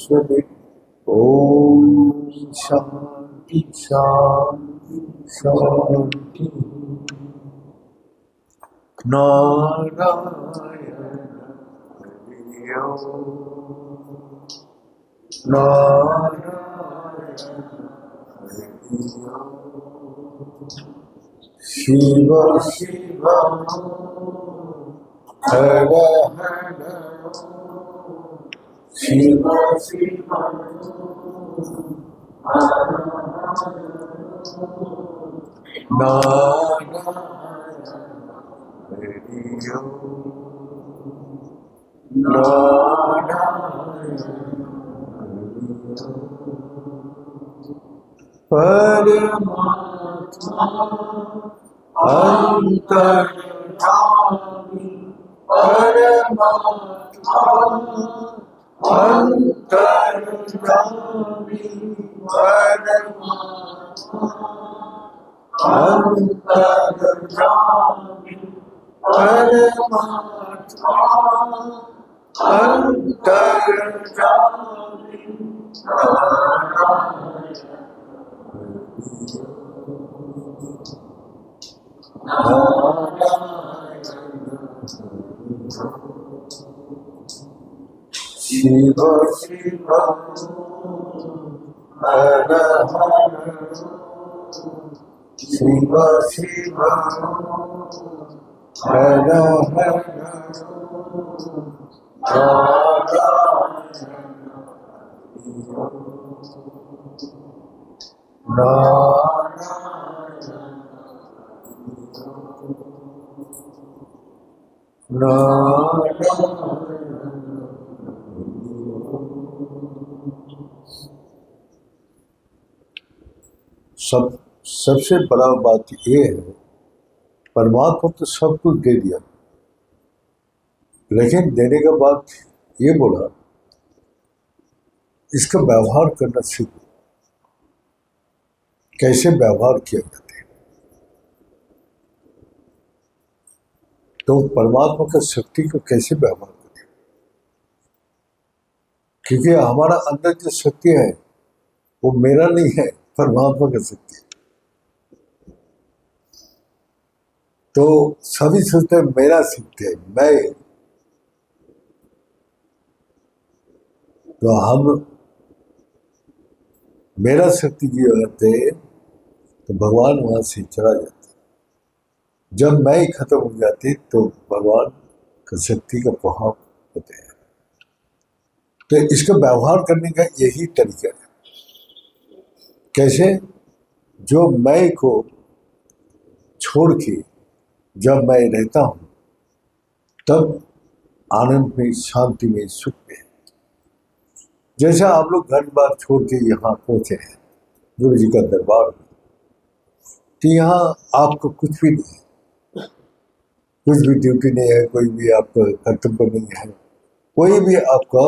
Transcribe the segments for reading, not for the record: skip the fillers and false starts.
सरस्वती। ओम शांति शांति शांति। नारायण हरि ओम। नारायण हरि ओम। शिव शिव हर हर शिव शिव नारायण हरि ओम। नारायण परमात्मा अंतर्यामी। परमात्मा अंतर्यामी। परमात्मा अंतर्यामी। परमात्मा अंतर्यामी। शिव शिव हर हर शिव शिव हर हर सबसे बड़ा बात ये है, परमात्मा तो सब कुछ दे दिया, लेकिन देने के बाद ये बोला इसका व्यवहार करना सीखो। कैसे व्यवहार किया जाता है। तो परमात्मा का शक्ति को कैसे व्यवहार करें, क्योंकि हमारा अंदर जो शक्ति है वो मेरा नहीं है, परमात्मा का शक्ति है। तो सभी सोचते हैं मेरा शक्ति है, मैं। तो हम मेरा शक्ति की होते तो भगवान वहां से चला जाता। जब मैं खत्म हो जाती तो भगवान का शक्ति का प्रभाव होते हैं। तो इसका व्यवहार करने का यही तरीका है। कैसे? जो मैं को छोड़ के जब मैं रहता हूं तब आनंद में, शांति में, सुख में। जैसा आप लोग घर बार छोड़ के यहाँ पहुंचे हैं गुरु जी का दरबार में, तो यहाँ आपको कुछ भी नहीं है, कुछ भी ड्यूटी नहीं है, कोई भी आपका कर्तव्य नहीं है, कोई भी आपका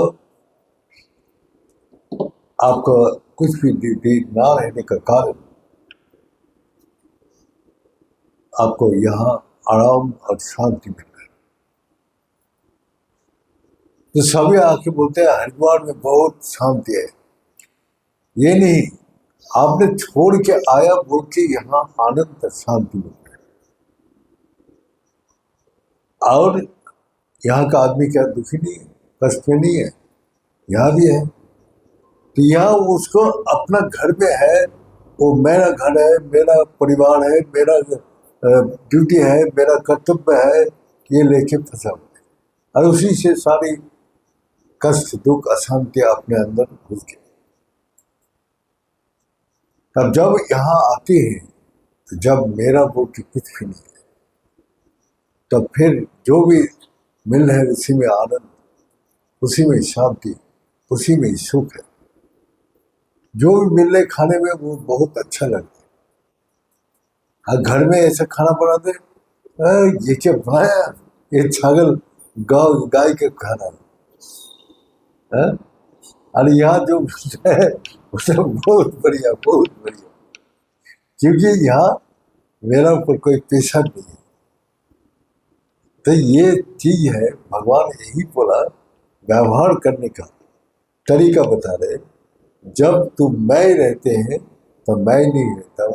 कुछ भी ड्यूटी ना रहने का कारण आपको यहाँ आराम और शांति मिल रहा है। तो सभी आके बोलते हैं हरिद्वार में बहुत शांति है। ये नहीं, आपने छोड़ के आया बोल के यहाँ आनंद और शांति मिल रहा है। और यहाँ का आदमी क्या दुखी नहीं है, कष्ट में नहीं है? यहाँ भी है। तो यहाँ उसको अपना घर में है, वो मेरा घर है, मेरा परिवार है, मेरा ड्यूटी है, मेरा कर्तव्य है, ये लेके फंसा हुआ है। और उसी से सारी कष्ट, दुख, अशांति अपने अंदर घुस गए। तब जब यहाँ आते हैं तो जब मेरा बोल के कुछ भी नहीं है, तब फिर जो भी मिल रहा है उसी में आनंद, उसी में शांति, उसी में सुख है। जो भी मिल रहे खाने में वो बहुत अच्छा लगता है। घर में ऐसा खाना बनाते, ये क्या बनाया, ये छागल गाय के खाना है। और यहाँ जो है वो सब बहुत बढ़िया, बहुत बढ़िया, क्योंकि यहाँ मेरा ऊपर कोई पेशा नहीं है। तो ये चीज है, भगवान यही बोला व्यवहार करने का। तरीका बता रहे, जब तुम मैं रहते हैं तो मैं नहीं रहता,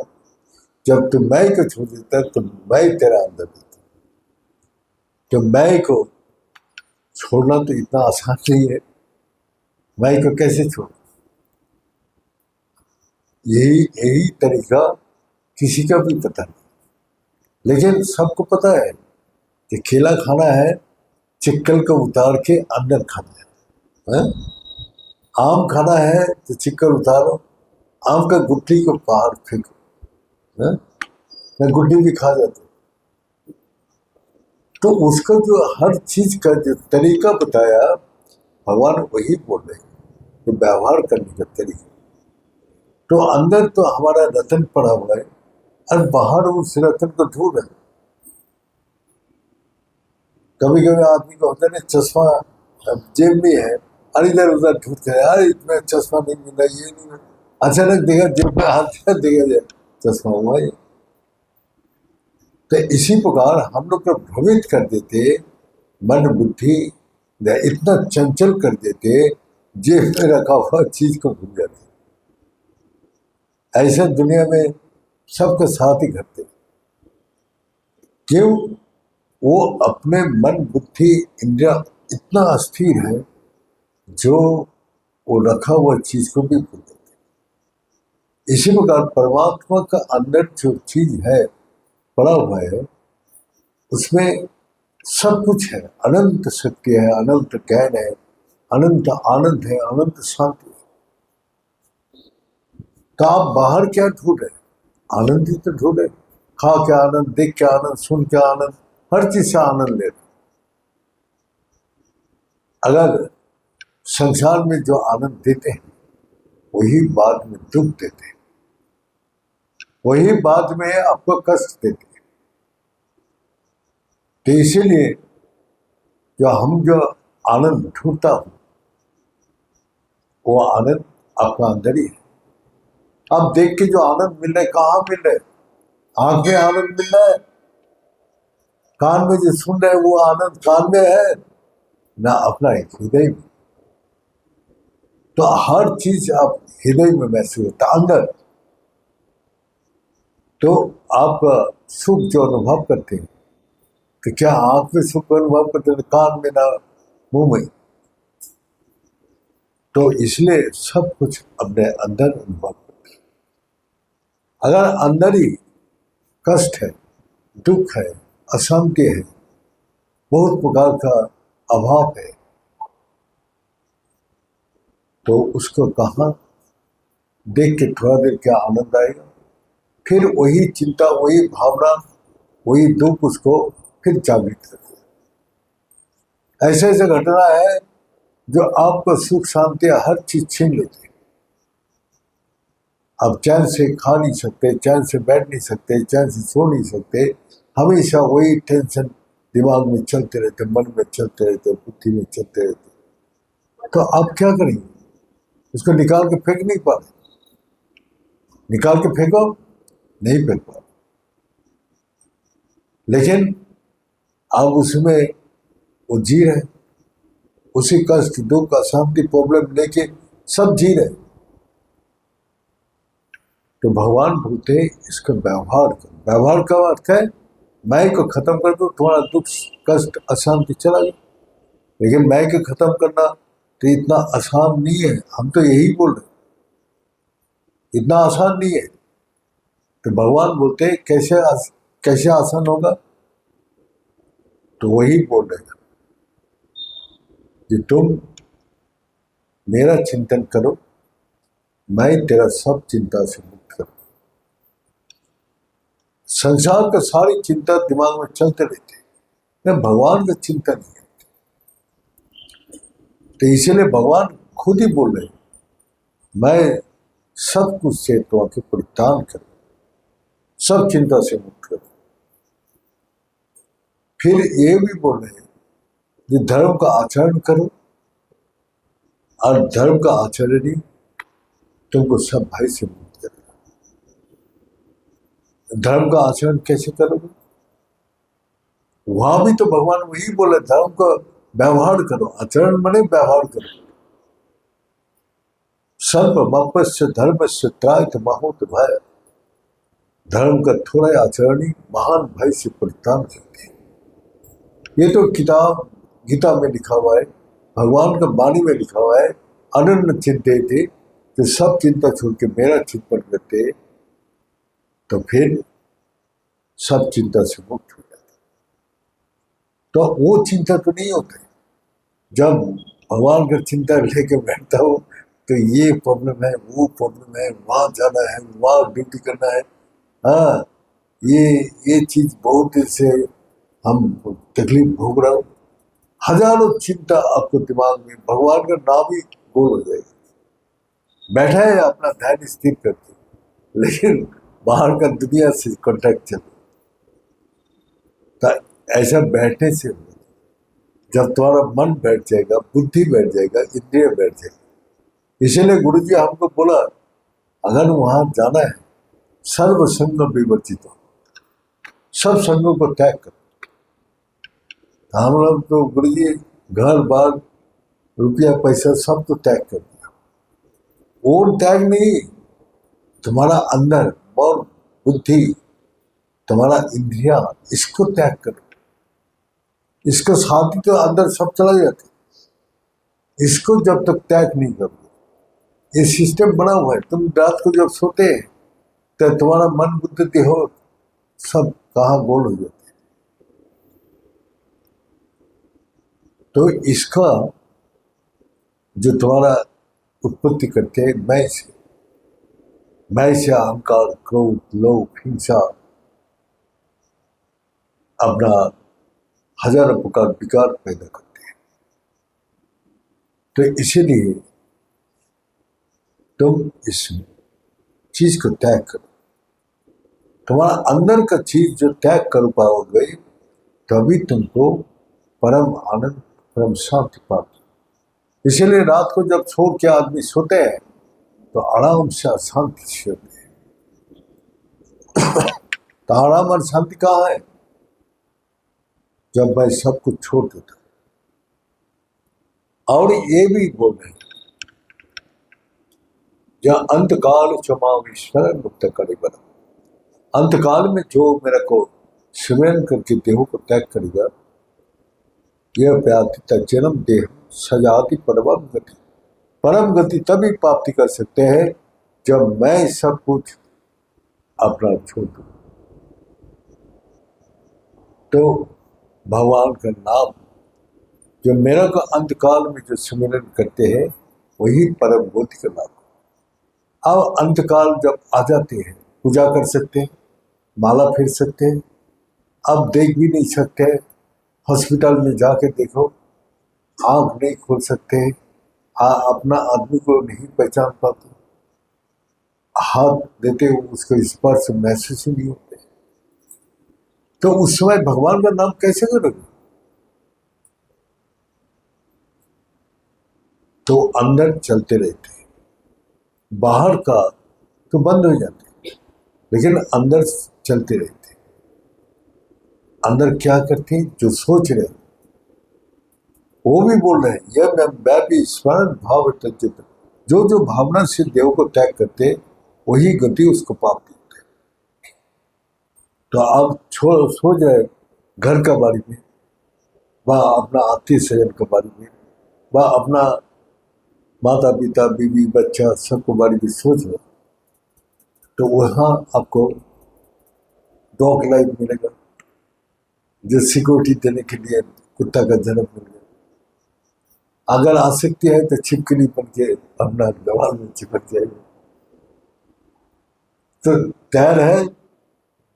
जब तुम मैं को छोड़ देता तो मैं तेरा अंदर रहता। तो मैं को छोड़ना तो इतना आसान नहीं है, मैं को कैसे छोड़? यही यही तरीका किसी का भी पता नहीं, लेकिन सबको पता है कि केला खाना है, चिक्कल को उतार के अंदर खाना है। आम खाना है तो चिक्कल उतारो, आम का गुठली को बाहर फेंको। मैं गुठली भी खा जाता हूँ। तो उसका जो हर चीज का जो तरीका बताया भगवान वही बोल रहे हैं, तो व्यवहार करने का तरीका। तो अंदर तो हमारा रतन पड़ा हुआ है और बाहर उस रतन को ढूंढ रहे। कभी कभी आदमी को होता है ना, चश्मा जेब में है और इधर उधर ढूंढते हैं, यार इतना चश्मा नहीं मिला, ये नहीं मिला, अचानक देखा जेब में हाथ देखा जाए चश्मा हुआ ये। तो इसी प्रकार हम लोग को भ्रमित कर देते, मन बुद्धि इतना चंचल कर देते, जेब में रखा हुआ चीज को भूल जाते। ऐसा दुनिया में सबके साथ ही घटते। क्यों? वो अपने मन बुद्धि इंद्रिया इतना अस्थिर है, जो वो रखा हुआ चीज को भी भूल जाते। इसी प्रकार परमात्मा का अंदर जो चीज है पड़ा हुआ है, उसमें सब कुछ है, अनंत शक्ति है, अनंत ज्ञान है, अनंत आनंद है, अनंत शांति है। तो आप बाहर क्या ढूंढ रहे? आनंद ही तो ढूंढे। खा के आनंद, देख के आनंद, सुन के आनंद, हर चीज से आनंद ले रहे। अगर संसार में जो आनंद देते हैं वही बाद में दुख देते हैं, वही बाद में आपको कष्ट देते हैं। तो इसीलिए जो आनंद ढूंढता हूं, वो आनंद आपका अंदर ही है। आप देख के जो आनंद मिल रहा है, कहाँ मिल रहा है? आंख में आनंद मिल रहा है, कान में जो सुन रहे हैं वो आनंद कान में है ना, अपना हृदय में। तो हर चीज आप हृदय में महसूस होता अंदर। तो आप सुख जो अनुभव करते हैं, तो क्या आंख में सुख अनुभव करते हैं, कान में ना मुंह में? तो इसलिए सब कुछ अपने अंदर अनुभव करते हैं। अगर अंदर ही कष्ट है, दुख है, अशांति है, बहुत प्रकार का अभाव है, तो उसको कहाँ देख के थोड़ा देर क्या आनंद आएगा? फिर वही चिंता, वही भावना, वही दुख उसको फिर जागृत करते हैं। ऐसे ऐसे घटना है जो आपको सुख शांति हर चीज छीन लेते हैं। आप चैन से खा नहीं सकते, चैन से बैठ नहीं सकते, चैन से सो नहीं सकते, हमेशा वही टेंशन दिमाग में चलते रहते, मन में चलते रहते, बुद्धि में चलते रहते। तो आप क्या करेंगे? उसको निकाल के फेंक नहीं पा रहे। निकाल के फेंको, नहीं फेंक पा रहे। लेकिन आप उसमें वो जी रहे, उसी कष्ट, दुख, अशांति, प्रॉब्लम लेके सब जी रहे। तो भगवान बोलते इसका व्यवहार करो। व्यवहार का अर्थ है मैं को खत्म कर दो, तुम्हारा दुख, कष्ट, अशांति चला गया। लेकिन मैं को खत्म करना तो इतना आसान नहीं है। हम तो यही बोल रहे, इतना आसान नहीं है। तो भगवान बोलते कैसे आसान होगा? तो वही बोल रहे हैं कि तुम मेरा चिंतन करो, मैं तेरा सब चिंता से मुक्त करूं। संसार का सारी चिंता दिमाग में चलते रहते हैं, भगवान का चिंता नहीं है। तो इसीलिए भगवान खुद ही बोल रहे हैं, मैं सब कुछ से तो आके परित्राण करूं, सब चिंता से मुक्त करूं। फिर ये भी बोल रहे हैं कि धर्म का आचरण करो, और धर्म का आचरण ही तुमको सब भाई से मुक्त करेगा। धर्म का आचरण कैसे करोगे? वहां भी तो भगवान वही बोले, धर्म का व्यवहार करो। आचरण माने व्यवहार करो। सर्वमपस्य धर्मस्य त्रायत महोत भय। धर्म का थोड़ा आचरण ही महान भय से परित्राण करते हैं। ये तो किताब गीता में लिखा हुआ है, भगवान का वाणी में लिखा हुआ है, अनन्य चिंते थे, जो सब चिंता छोड़ के मेरा चिंतन करते तो फिर सब चिंता से मुक्त हो जाते। तो वो चिंता तो नहीं होती। जब भगवान का चिंता लेके बैठता हो तो ये प्रॉब्लम है, वो प्रॉब्लम है, वहां जाना है, वहां ड्यूटी करना है, हाँ ये चीज बहुत दिन से हम तकलीफ भोग रहा हूं। हजारों चिंता आपको दिमाग में, भगवान का नाम ही गोल हो जाएगा। बैठा है अपना ध्यान स्थिर करके, लेकिन बाहर का दुनिया से कॉन्टैक्ट चल। तो ऐसा बैठने से जब तुम्हारा मन बैठ जाएगा, बुद्धि बैठ जाएगा, इंद्रिय बैठ जाएगा। इसीलिए गुरु जी हमको बोला, अगर वहां जाना है सर्व संग विवर्जित हो, सब संगों को त्याग करो। हम लोग तो गुरु जी घर बार रुपया पैसा सब तो त्याग कर दिया। और त्याग नहीं, तुम्हारा अंदर और बुद्धि, तुम्हारा इंद्रिया, इसको त्याग करो। इसको साथ ही तो अंदर सब चला जाता। इसको जब तक त्याग नहीं करोगे, ये सिस्टम बना हुआ है। तुम रात को जब सोते हैं तो तुम्हारा मन बुद्धि देह सब कहाँ गोल हो जाते हैं। तो इसका जो तुम्हारा उत्पत्ति करते हैं मैं से अहंकार, क्रोध, लोभ, हिंसा, अपना हजारों प्रकार विकार पैदा करते हैं। तो इसीलिए तुम इस चीज को त्याग करो। तुम्हारा अंदर का चीज जो त्याग कर पाओगे तभी तुमको परम आनंद, परम शांति प्राप्त। इसीलिए रात को जब सो के आदमी सोते हैं तो आराम से शांति से सोते हैं। तो आराम और शांति कहाँ है? जब मैं सब कुछ छोड़ देता। और ये भी बोल रहे जहाँ अंतकाल क्षमावीश्वर मुक्त करे बना। अंतकाल में जो मेरे को सिमरन करके देहों को त्याग करेगा, यह व्याधिता जन्म देह सजाति परम गति। परम गति तभी प्राप्ति कर सकते हैं जब मैं सब कुछ अपना छोड़ दूं। तो भगवान का नाम जो मेरा को अंतकाल में जो सिमरन करते हैं वही परम गति का नाम। अब अंतकाल जब आ जाते हैं, पूजा कर सकते हैं, माला फेर सकते हैं, अब देख भी नहीं सकते। हॉस्पिटल में जाके देखो, आंख नहीं खोल सकते, अपना आदमी को नहीं पहचान पाते, हाथ देते उसको स्पर्श महसूस ही नहीं होते। तो उस समय भगवान का नाम कैसे करोगे? तो अंदर चलते रहते हैं, बाहर का तो बंद हो जाते, लेकिन अंदर चलते रहते। अंदर क्या करते हैं? जो सोच रहे हैं वो भी बोल रहे हैं, यह मैं भी स्मरण भाव तजित। जो भावना से देव को त्याग करते वही गति उसको प्राप्त होते। तो आप सो जाए घर का बारी में, व अपना आत्मीय स्वजन का बारी में, व अपना माता पिता बीवी बच्चा सबको बारी में सोच लो, तो वहाँ आपको डॉग लाइफ मिलेगा, जो सिक्योरिटी देने के लिए कुत्ता का जन्म मिल गया। अगर आसक्ति है तो छिपकली बन के अपना दीवार में चिपक जाएगा। तो तैयार है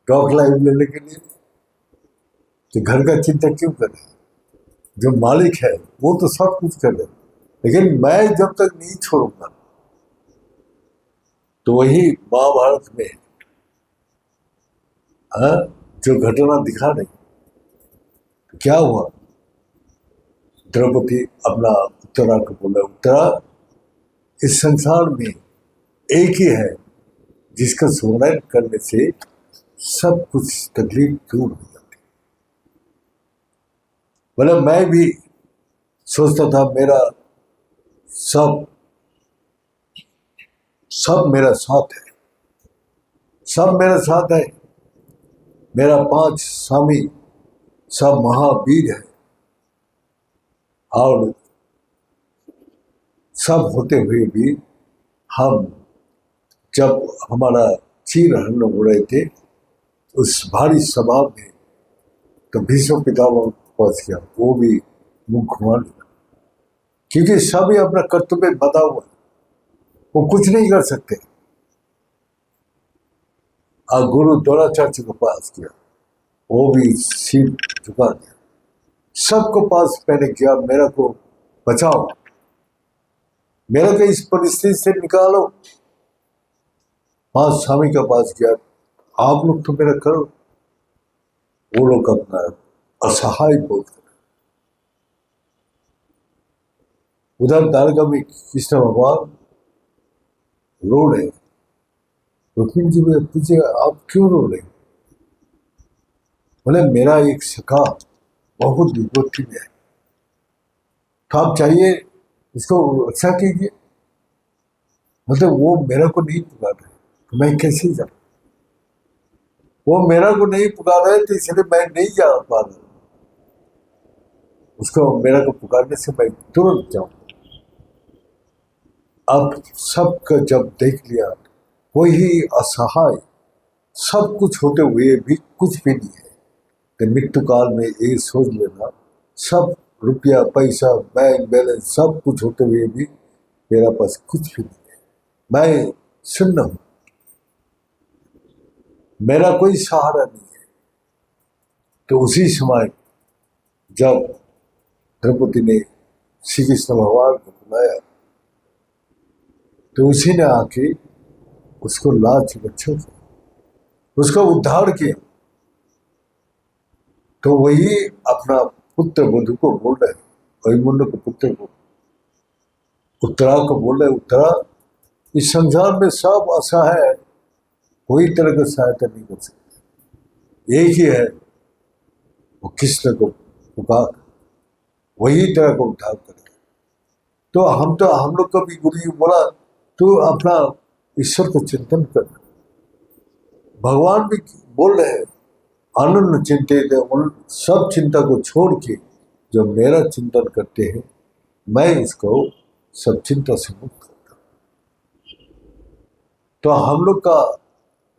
डॉग लाइफ लेने के लिए? तो घर का चिंता क्यों करे? जो मालिक है वो तो सब कुछ कर रहे, लेकिन मैं जब तक नहीं छोड़ूंगा। तो वही महाभारत में जो घटना दिखा रही, तो क्या हुआ? द्रौपदी अपना उत्तरा को बोला, उत्तरा इस संसार में एक ही है जिसका स्मरण करने से सब कुछ तकलीफ दूर हो जाती। मतलब मैं भी सोचता था मेरा सब सब मेरा साथ है, सब मेरा साथ है। मेरा 5 स्वामी सब महावीर है, और सब होते हुए भी हम जब हमारा चीर हरण हो रहे थे उस भारी सभा में, तो भीष्म पितामह पहुंच गया, वो भी मुंह घुमा लिया, क्योंकि सभी अपना कर्तव्य बता हुआ है, वो कुछ नहीं कर सकते। और गुरु द्रोणाचार्य को पास किया, वो भी सिर झुका दिया, सबको पास पहने किया, मेरा को बचाओ, मेरा को इस परिस्थिति से निकालो। 5 स्वामी का पास किया, आप लोग तो मेरा करो। वो लोग अपना असहाय बोध कर, उधर द्वारका में कृष्ण भगवान रो रहे। रुक्मिणी जी मुझे पूछे, आप क्यों रो रहे? बोले, मेरा एक सखा बहुत विपत्ति में है, तो आप चाहिए इसको रक्षा कीजिए। मतलब वो मेरा को नहीं पुकार रहे, तो मैं कैसे जाऊं? वो मेरा को नहीं पुकार रहे, तो इसलिए मैं नहीं जा पा रहा, उसको मेरा को पुकारने से मैं तुरंत जाऊं। अब सबका जब देख लिया, कोई ही असहाय, सब कुछ होते हुए भी कुछ भी नहीं है, तो मृत्यु काल में ये सोच लेना, सब रुपया पैसा बैंक बैलेंस सब कुछ होते हुए भी मेरा पास कुछ भी नहीं है, मैं शून्य हूं, मेरा कोई सहारा नहीं है। तो उसी समय जब द्रौपदी ने श्री कृष्ण भगवान को बुलाया, तो उसी ने आके उसको लाज बच्चों से उसका उद्धार किया। तो वही अपना पुत्र वधु को बोल रहे, अभिमन्यु के पुत्र को, उत्तरा को बोल रहे, उत्तरा इस संसार में सब असहाय है, कोई तरह का सहायता नहीं कर सकते, एक ही है वो कृष्ण को पुकार, वही तरह को उद्धार करेगा। तो हम लोग का भी गुरु जी बोला, तू अपना ईश्वर को चिंतन कर। भगवान भी बोल रहे हैं, अनन्य चिंतित, उन सब चिंता को छोड़ के जो मेरा चिंतन करते हैं, मैं इसको सब चिंता से मुक्त करता हूं। तो हम लोग का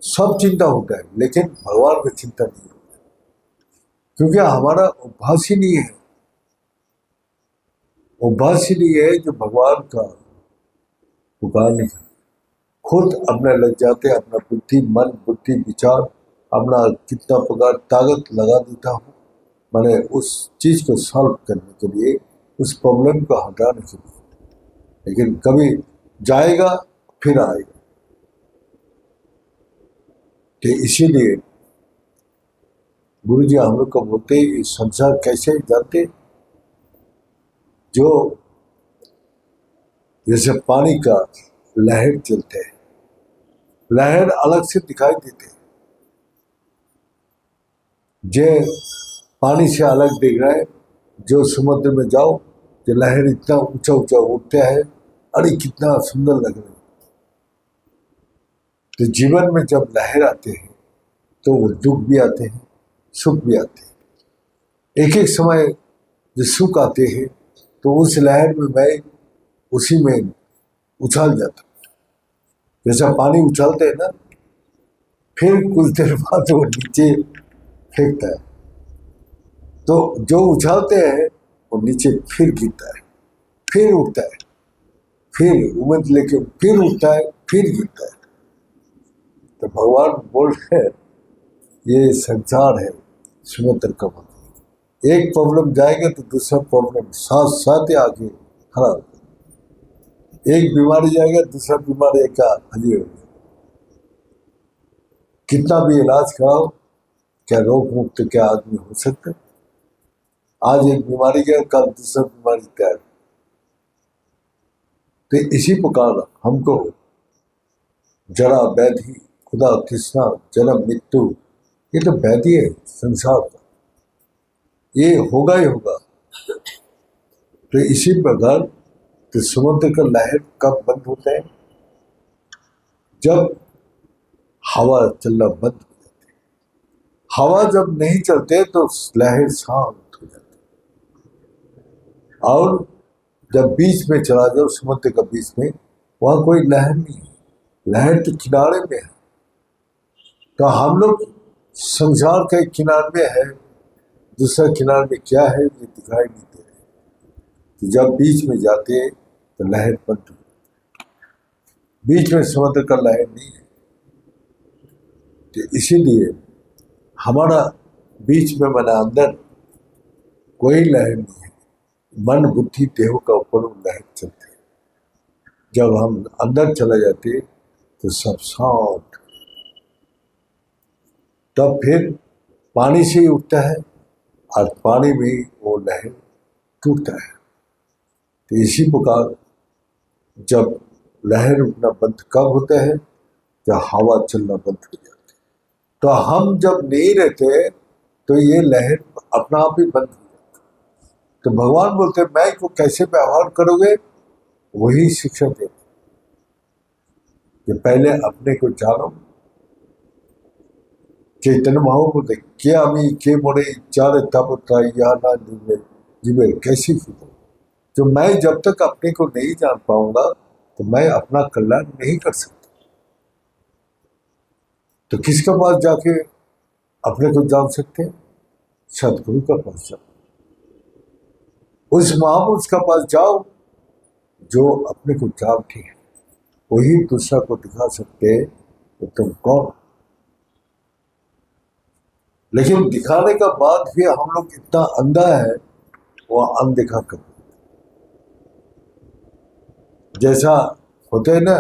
सब चिंता होता है, लेकिन भगवान की चिंता नहीं होता, क्योंकि हमारा अभ्यास ही नहीं है, अभ्यास ही नहीं है जो भगवान का पुकारने का। खुद अपने लग जाते, अपना बुद्धि मन बुद्धि विचार अपना कितना प्रकार ताकत लगा देता हूँ, मैंने उस चीज को सॉल्व करने के लिए, उस प्रॉब्लम को हटाने के लिए, लेकिन कभी जाएगा फिर आएगा। तो इसीलिए गुरु जी हम लोग को बोलते, इस संसार कैसे जानते, जो जैसे पानी का लहर चलते हैं, लहर अलग से दिखाई देते हैं, जे पानी से अलग दिख रहा है, जो समुद्र में जाओ तो लहर इतना ऊंचा ऊंचा उठता है, अरे कितना सुंदर लग रहा है। तो जीवन में जब लहर आते हैं तो वो दुख भी आते हैं, सुख भी आते हैं। एक एक समय जो सुख आते हैं तो उस लहर में मैं उसी में उछाल जाता हूँ, जैसा पानी उछालते हैं ना, फिर कुछ देर बाद वो नीचे फेंकता है, तो जो उछालते हैं वो नीचे फिर गिरता है, फिर उठता है, फिर उम्मीद लेके फिर उठता है, फिर गिरता है। तो भगवान बोल रहे हैं, ये संसार है समुद्र का मतलब, एक प्रॉब्लम जाएगा तो दूसरा प्रॉब्लम साथ साथ ही आगे खड़ा होगा, एक बीमारी जाएगा दूसरा बीमारी का हाजिर होगा। कितना भी इलाज कराओ, क्या रोग मुक्त क्या आदमी हो सकता है? आज एक बीमारी गया, कल दूसरा बीमारी तैयार। तो इसी प्रकार हमको जरा व्याधि खुदा तृष्णा जन्म मृत्यु, ये तो व्याधि है संसार का, ये होगा ही होगा। तो इसी प्रकार तो समुद्र का लहर कब बंद होता है, जब हवा चलना बंद हो जाती है, हवा जब नहीं चलते तो लहर शांत हो जाती है। और जब बीच में चला जाओ, समुद्र का बीच में, वहां कोई लहर नहीं है, लहर तो किनारे में है। तो हम लोग संसार के किनारे में है, दूसरा किनारे में क्या है ये दिखाई नहीं दे रहा। तो जब बीच में जाते हैं तो लहर बंद हो जाती है, बीच में समुद्र का लहर नहीं है। तो इसीलिए हमारा बीच में बना अंदर कोई लहर नहीं है, मन बुद्धि देह का ऊपर लहर चलती है। जब हम अंदर चले जाते तो सब शांत, तब फिर पानी से ही उठता है और पानी में वो लहर टूटता है। तो इसी प्रकार जब लहर उठना बंद कब होता है, जब हवा चलना बंद हो जाती है। तो हम जब नहीं रहते तो ये लहर अपना आप ही बंद हो जाती है। तो भगवान बोलते मैं को कैसे व्यवहार करोगे, वही शिक्षा देते कि पहले अपने को जानो। चैतन्य महाप्रभु बोलते के আমি के मोरे चारे तब या ना जीवे कैसी फिर। जो मैं जब तक अपने को नहीं जान पाऊंगा तो मैं अपना कल्याण नहीं कर सकता। तो किसके पास जाके अपने को जान सकते हैं? सदगुरु का पास जाओ, उस महापुरुष का पास जाओ जो अपने को जानते हैं, वही दूसरा को दिखा सकते हैं तो तुम कौन। लेकिन दिखाने का बाद भी हम लोग इतना अंधा है, वो अनदेखा कर, जैसा होते है ना,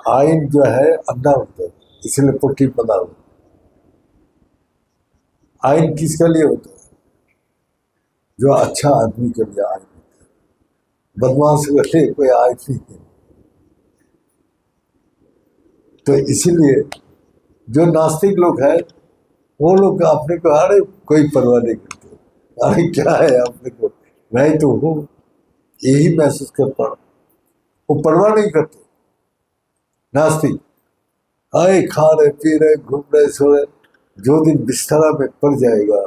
आइन जो है अंधा होता है इसलिए पुट्टी बना हुआ। आइन किसके लिए होता है? जो अच्छा आदमी के लिए आइन होता है, बदमाश के लिए कोई आइन नहीं है। तो इसीलिए जो नास्तिक लोग हैं वो लोग अपने को अरे कोई परवाह नहीं करते, अरे क्या है अपने को, मैं तो हूँ, यही महसूस कर पा रहा। वो परवाह नहीं करते नास्तिक, आए खा रहे पी रहे घूम रहे सो रहे। जो दिन बिस्तरा में पड़ जाएगा,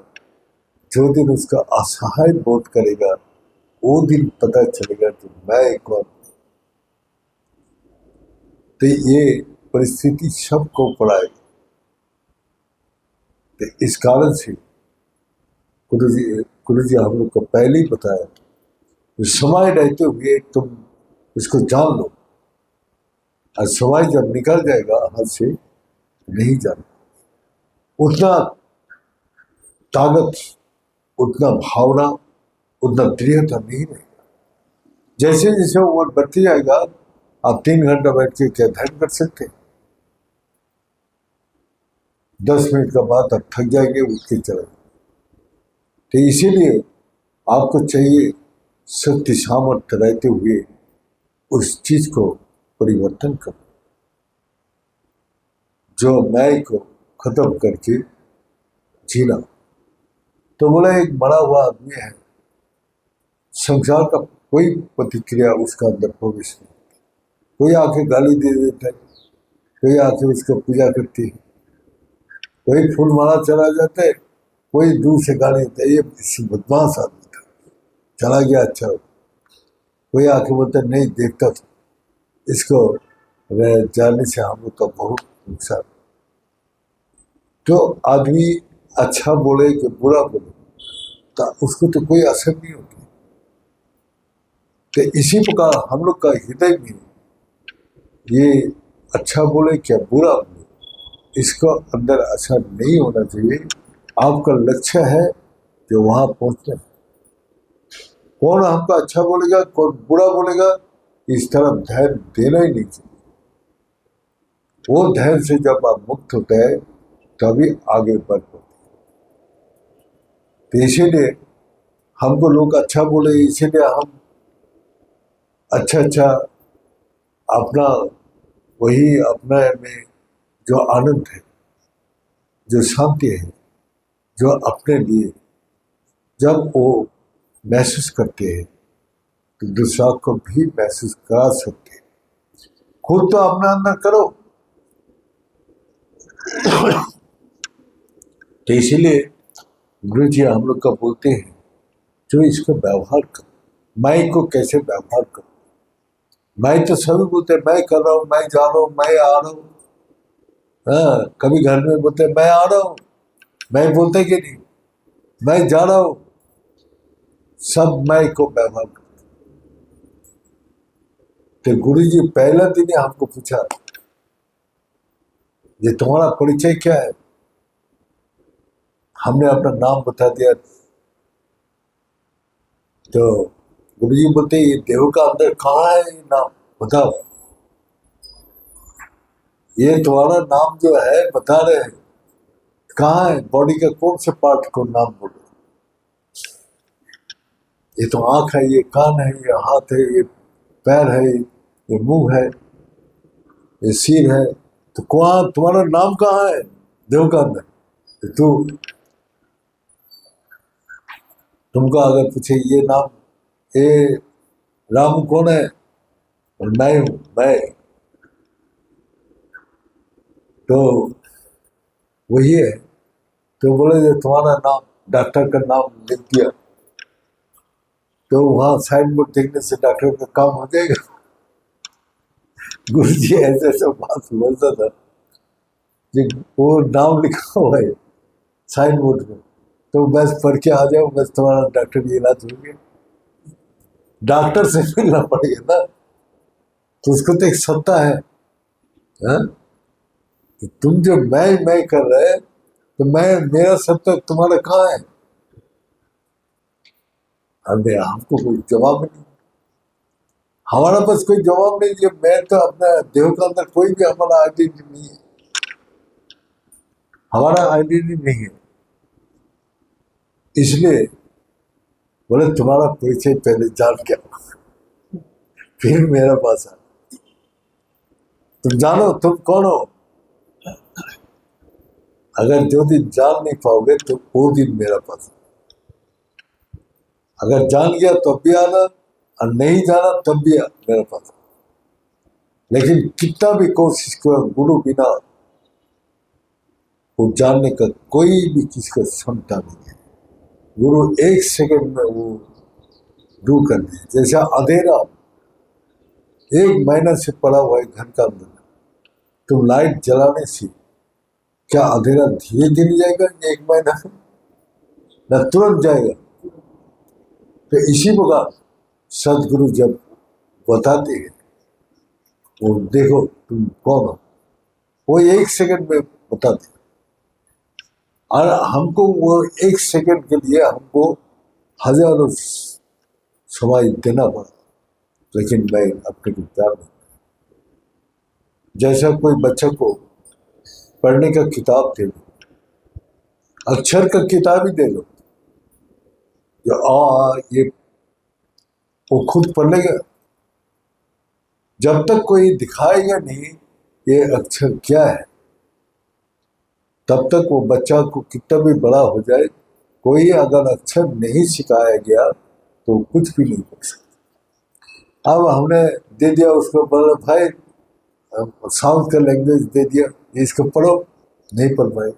जो दिन उसका असहाय बोध करेगा, वो दिन पता चलेगा कि मैं कौन। तो ये परिस्थिति सबको पड़ाएगी। तो इस कारण से गुरु जी हम लोग को पहले ही बताया, तो समय रहते हुए तुम इसको जान लो, और समय जब निकल जाएगा हाथ से नहीं जाना। उतना ताकत, उतना भावना, उतना दृढ़ता नहीं रहेगा। जैसे जैसे उम्र बढ़ती जाएगा, आप 3 घंटा बैठ के क्या ध्यान कर सकते हैं? 10 मिनट का बाद आप थक जाएंगे, उठ के चले। तो इसीलिए आपको चाहिए शक्ति सामर्थ्य रहते हुए उस चीज को परिवर्तन करो, जो मैं को खत्म करके जीना। तो बोला एक बड़ा हुआ आदमी है, संसार का कोई प्रतिक्रिया उसका अंदर प्रवेश नहीं, कोई आके गाली दे देता है, कोई आके उसका पूजा करती है, कोई फूल माला चला जाता है, कोई दूर से गाली देता है, ये बदमाश आदमी था चला गया, अच्छा। कोई आके बोलता नहीं देखता था, इसको जाने से हम लोग का बहुत नुकसान। तो आदमी अच्छा बोले कि बुरा बोले तो उसको तो कोई असर नहीं होता। तो इसी प्रकार हम लोग का हृदय में ये अच्छा बोले क्या बुरा बोले, इसका अंदर असर नहीं होना चाहिए। आपका लक्ष्य है कि वहां पहुंचना। कौन हमको अच्छा बोलेगा, कौन बुरा बोलेगा, इस तरफ ध्यान देना ही नहीं चाहिए। वो ध्यान से जब आप मुक्त होते हैं तभी आगे बढ़ पाते। तो इसीलिए हमको लोग अच्छा बोले, इसीलिए हम अच्छा अपना वही अपना में जो आनंद है, जो शांति है, जो अपने लिए जब वो महसूस करते हैं तो दूसरा को भी महसूस करा सकते हैं। खुद तो अपने अंदर करो। तो इसीलिए गुरु जी हम लोग का बोलते हैं जो इसका व्यवहार करो, मैं को कैसे व्यवहार करो। मैं तो सभी बोलते हैं मैं कर रहा हूँ, मैं जा रहा हूँ, मैं आ रहा हूँ। हाँ, कभी घर में बोलते मैं आ रहा हूँ, मैं बोलते कि नहीं मैं जा रहा हूँ, सब मैं को व्यवहार करो। तो गुरु जी पहला दिन ही हमको पूछा ये तुम्हारा परिचय क्या है। हमने अपना नाम बता दिया। तो गुरु जी बोलते ये देह का अंदर कहाँ है ये नाम बताओ। ये तुम्हारा नाम जो है बता रहे हैं कहाँ है, बॉडी का कौन से पार्ट को नाम बोलो। ये तो आंख है, ये कान है, ये हाथ है, ये पैर है, ये मुंह है, ये सिर है। तो कहाँ तुम्हारा नाम कहाँ है देव का अंदर। तो तुमको अगर पूछे ये नाम ये राम कौन है और मैं हूं मैं, तो वही है। तो बोले जो तुम्हारा नाम डॉक्टर का नाम लिख दिया तो वहां साइन बोर्ड देखने से डॉक्टर का काम हो जाएगा। गुरु जी ऐसे ऐसे बात बोलता था कि वो नाम लिखा हुआ है साइन बोर्ड में तो बस पढ़ के आ जाओ, बस तुम्हारा डॉक्टर की इलाज हो गया। डॉक्टर से मिलना पड़ेगा ना, तो उसको तो एक सत्ता है। हा? तो तुम जो मैं कर रहे तो मैं मेरा सत्ता तुम्हारा कहाँ है। अरे हमको कोई जवाब नहीं, हमारा पास कोई जवाब नहीं। जब मैं तो अपना देह के अंदर कोई भी हमारा आइडेंटिटी नहीं है, हमारा आइडेंटिटी नहीं है। इसलिए बोले तुम्हारा परिचय पहले जान के फिर मेरे पास आ। तुम जानो तुम कौन हो। अगर जो दिन जान नहीं पाओगे तो वो दिन मेरा पास। अगर जान गया तब भी आना और नहीं जाना तब भी मेरे पास। लेकिन कितना भी कोशिश करो गुरु बिना वो जानने का कोई भी चीज का क्षमता नहीं है। गुरु एक सेकंड में वो दूर कर दिए। जैसा अंधेरा 1 महीना से पड़ा हुआ है घर का अंदर, तुम लाइट जलाने से क्या अंधेरा धीरे धीरे जाएगा 1 महीना में, न तुरंत जाएगा। तो इसी प्रकार सदगुरु जब बताते हैं वो देखो तुम कौन हो, वो 1 सेकंड में बताते हैं। और हमको वो 1 सेकंड के लिए हमको हजारों समय देना पड़ा, लेकिन मैं अपने को प्यार नहीं। जैसा कोई बच्चे को पढ़ने का किताब दे दो, अक्षर का किताब ही दे दो, जो ये वो खुद पढ़ लेगा। जब तक कोई दिखाएगा नहीं ये अक्षर क्या है, तब तक वो बच्चा को कितना भी बड़ा हो जाए, कोई अगर अक्षर नहीं सिखाया गया तो कुछ भी नहीं कर सकता। अब हमने दे दिया उसको, बोला भाई साउथ का लैंग्वेज दे दिया, इसको पढ़ो, नहीं पढ़ पाए।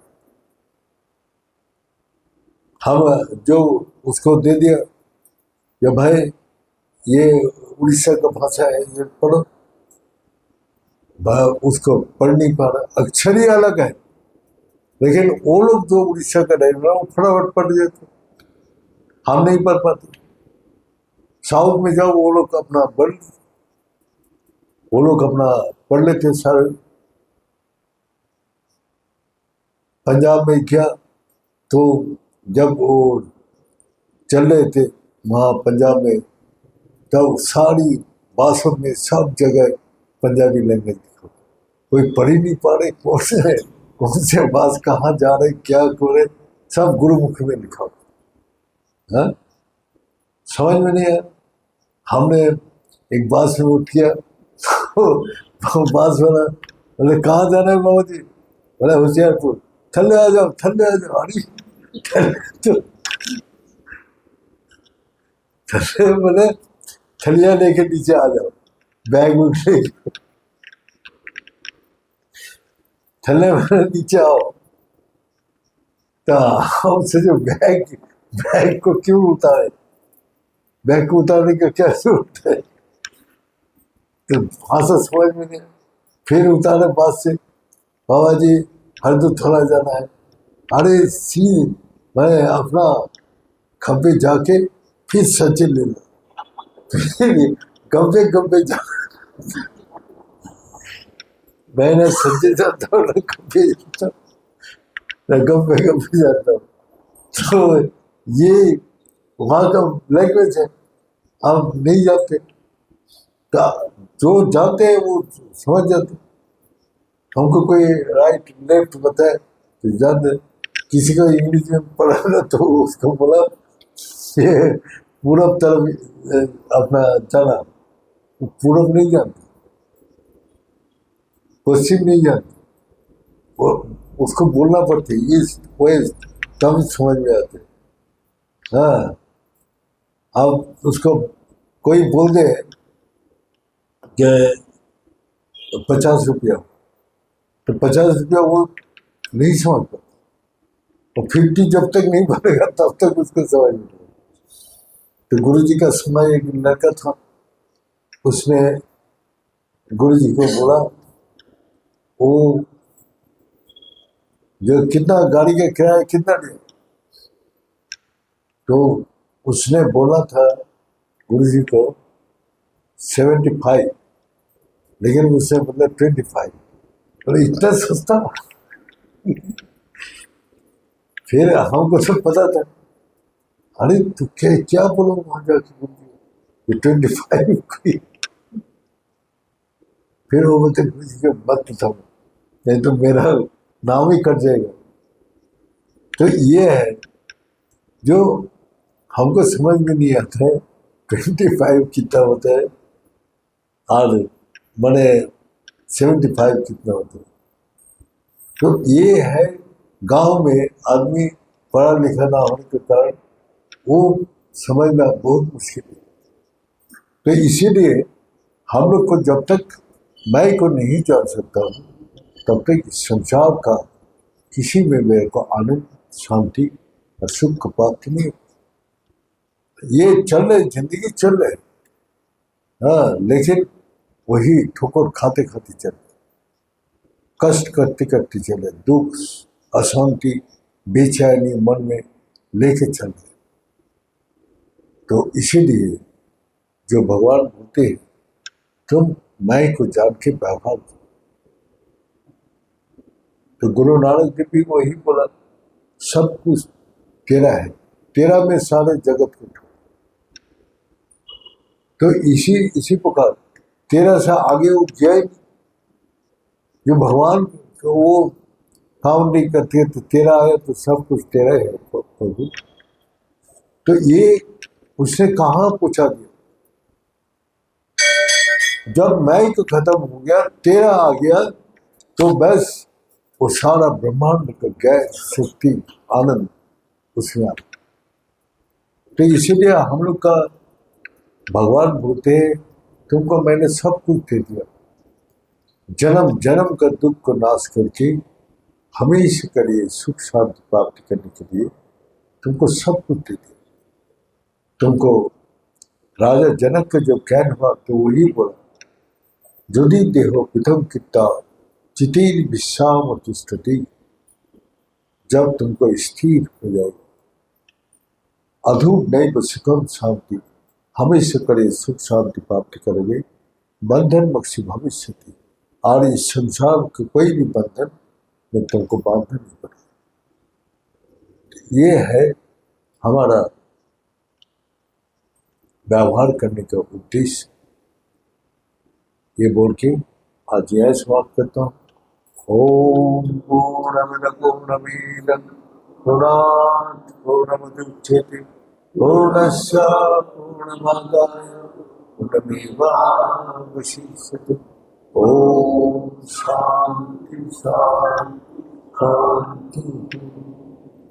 हम जो उसको दे दिया या भाई ये उड़ीसा का भाषा है ये पढ़ो, उसको पढ़ नहीं पा रहा। अक्षर ही अलग है, लेकिन वो लोग जो उड़ीसा का रह रहा वो फटाफट पढ़ जाते, हम नहीं पढ़ पाते। साउथ में जाओ वो लोग अपना पढ़ लेते सारे। पंजाब में क्या तो जब वो चल रहे थे वहाँ पंजाब में, तब सारी भाषण में सब जगह पंजाबी लैंग्वेज लिखो। कोई पढ़ ही नहीं पा रहे कौन से बात कहाँ जा रहे क्या कर रहे, सब गुरुमुख में लिखा। हाँ समझ में नहीं आया। हमने एक बात में उठ किया बात बना, बोले कहाँ जाना है बाबू जी, बोले होशियारपुर। थल्ले आ जाओ थल्ले आ जाओ। अरे थल्ले बोले थलिया लेके नीचे आ जाओ, बैग उठ थल्ले में नीचे आओ। तो हमसे जो बैग को क्यों उतारे, बैग को उतारने का क्या जरूरत है? तो भाषा समझ में नहीं। फिर उतारे बात से, बाबा जी हरदो थोड़ा जाना है। अरे सी मैं अपना खब्बे जाके फिर सचिन ले लो, गब्बे गब्बे जा। मैंने सचिन जाता हूँ ना गब्बे जाता हूँ, ना गब्बे गब्बे जाता हूँ। तो ये वहाँ का लैंग्वेज है, हम नहीं जाते। तो जो जानते हैं वो समझ जाते। हमको कोई राइट लेफ्ट बताए तो जानते। किसी को इंग्लिश में पढ़ा ना तो उसको बोला ये पूरब तरफ अपना चला, पूरब नहीं जानते, पश्चिम नहीं जानते, वो उसको बोलना पड़ता है ईस्ट वेस्ट, तब समझ में आते। हाँ, अब उसको कोई बोल दे कि 50 रुपया, तो 50 रुपया वो नहीं समझ पाता। और 50 जब तक नहीं बनेगा तब तक उसको समझ नहीं आएगा। तो गुरुजी का समय एक लड़का था, उसने गुरुजी को बोला वो जो कितना गाड़ी का किराया कितना दिया। तो उसने बोला था गुरुजी को 75, लेकिन उससे बोला 25। बोले इतना सस्ता। फिर हमको सब पता था, अरे तू क्या बोलो वहां जाके गुरुजी 25 कोई। फिर वो बोलते गुरुजी को मत बताओ नहीं तो मेरा नाम ही कट जाएगा। तो ये है जो हमको समझ में नहीं आता है 25 कितना होता है और मैंने 75 कितना होता है। तो ये है गांव में आदमी पढ़ा लिखा ना होने के कारण वो समझना बहुत मुश्किल है। तो इसीलिए हम लोग को जब तक मैं को नहीं जान सकता हूँ तब तक संसार का किसी में मेरे को आनंद शांति और सुख को प्राप्त नहीं। ये चल रहे, जिंदगी चल रहे, हाँ, लेकिन वही ठोकर खाते खाते चल रहे, कष्ट करते करते चले, दुख अशांति बेचैनी मन में लेके चल रहे। तो इसीलिए जो भगवान बोलते हैं तुम मैं को जान के व्यवहार करो। तो गुरु नानक देव भी वही बोला, सब कुछ तेरा है, तेरा में सारे जगत को ठो। तो इसी प्रकार तेरा से आगे वो गया ही नहीं। जो भगवान को वो काम नहीं करते तो तेरा आया तो सब कुछ तेरा है प्रभु। तो ये उसने कहाँ पूछा दिया, जब मैं तो खत्म हो गया तेरा आ गया तो बस वो सारा ब्रह्मांड का गैर शक्ति आनंद उसमें आ। तो इसीलिए हम लोग का भगवान बोलते हैं तुमको मैंने सब कुछ दे दिया, जन्म जन्म का दुख को नाश करके हमेशा के लिए सुख शांति प्राप्त करने के लिए तुमको सब कुछ दे दिया। तुमको राजा जनक का जो ज्ञान हुआ तो वही बोला, यदि देहो प्रथम किता चितिर विश्राम तिष्ठति, जब तुमको स्थिर हो जाएगा अधूर नैव सुखम शांति, हमेशा करे सुख शांति प्राप्त करोगे, बंधन मक्षी भविष्य थी, और इस संसार के कोई भी बंधन में तुमको बांधना नहीं पड़ेगा। ये है हमारा व्यवहार करने का उद्देश्य। ये बोल के आज यह समाप्त करता हूँ। ओम पूर्णमद पूर्णमिदं पूर्णात् पूर्णमुदच्यते पूर्णस्य पूर्णमादाय पूर्णमेवावशिष्यते। ओम शांति शांति शांति।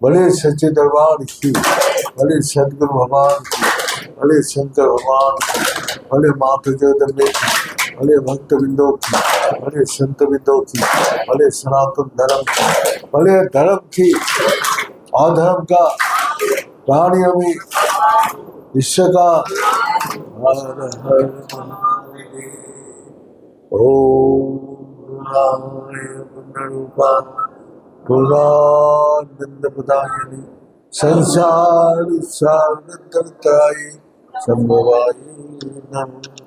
भले सच्चे दरबार की, भले सदगुरु भगवान की, भले शंकर भगवान की, भले माता जगदम्बे की, भले भक्त बिंदो की। भले संत विदों की, भले सनातन धर्म की, भले धर्म की, अधर्म का, प्राणियों में, विश्व का। हर हर महादेव। ओम गुणाय गुणरूपाय गुणानंद प्रदायिने संसार सागर तरताय संभवाय नमः।